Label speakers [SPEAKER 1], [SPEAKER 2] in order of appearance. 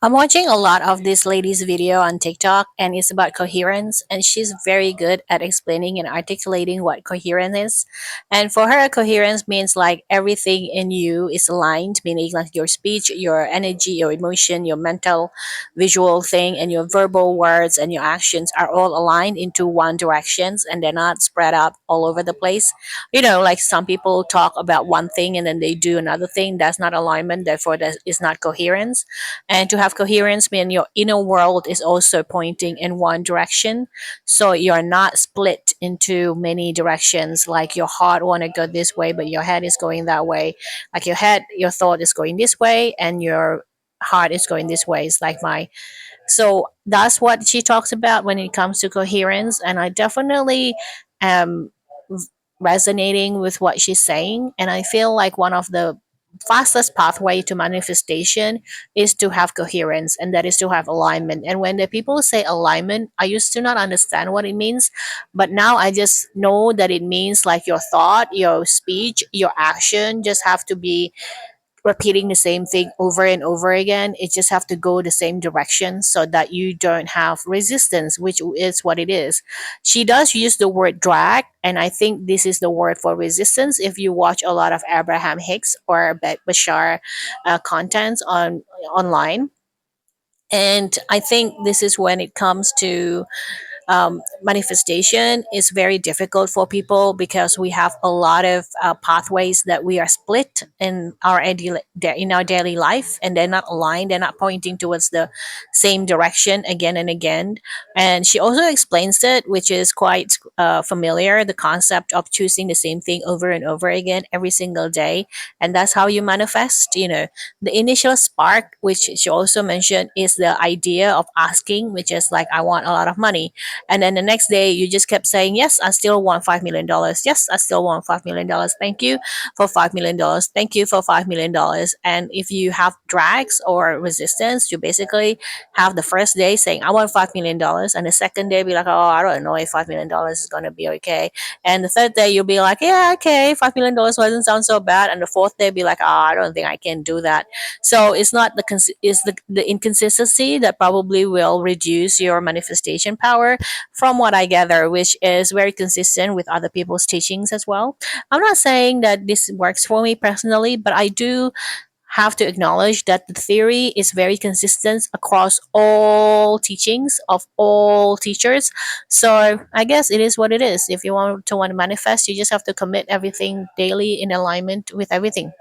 [SPEAKER 1] I'm watching a lot of this lady's video on TikTok, and it's about coherence, and she's very good at explaining and articulating what coherence is. And for her, coherence means like everything in you is aligned, meaning like your speech, your energy, your emotion, your mental, visual thing, and your verbal words and your actions are all aligned into one directions, and they're not spread out all over the place. Like some people talk about one thing and then they do another thing. That's not alignment, therefore that is not coherence. And to have coherence means your inner world is also pointing in one direction. So you're not split into many directions. Like your heart want to go this way, but your head is going that way. Like your thought is going this way, and your heart is going this way. It's like my so that's what she talks about when it comes to coherence, and I definitely am resonating with what she's saying. And I feel like one of the fastest pathway to manifestation is to have coherence, and that is to have alignment. And when the people say alignment, I used to not understand what it means, but now I just know that it means like your thought, your speech, your action just have to be repeating the same thing over and over again. It just have to go the same direction so that you don't have resistance, which is what it is. She does use the word drag, and I think this is the word for resistance. If you watch a lot of Abraham Hicks or Bashar contents online, and I think this is when it comes to manifestation is very difficult for people because we have a lot of pathways that we are split in our daily life, and they're not aligned. They're not pointing towards the same direction again and again. And she also explains it, which is quite familiar, the concept of choosing the same thing over and over again every single day, and that's how you manifest. The initial spark, which she also mentioned, is the idea of asking, which is like, I want a lot of money. And then the next day, you just kept saying, yes, I still want $5 million. Yes, I still want $5 million. Thank you for $5 million. Thank you for $5 million. And if you have drags or resistance, you basically have the first day saying, I want $5 million. And the second day, be like, oh, I don't know if $5 million is going to be okay. And the third day, you'll be like, yeah, okay, $5 million doesn't sound so bad. And the fourth day, be like, oh, I don't think I can do that. So it's not it's the inconsistency that probably will reduce your manifestation power, from what I gather, which is very consistent with other people's teachings as well. I'm not saying that this works for me personally, but I do have to acknowledge that the theory is very consistent across all teachings of all teachers. So I guess it is what it is. If you want to manifest, you just have to commit everything daily in alignment with everything.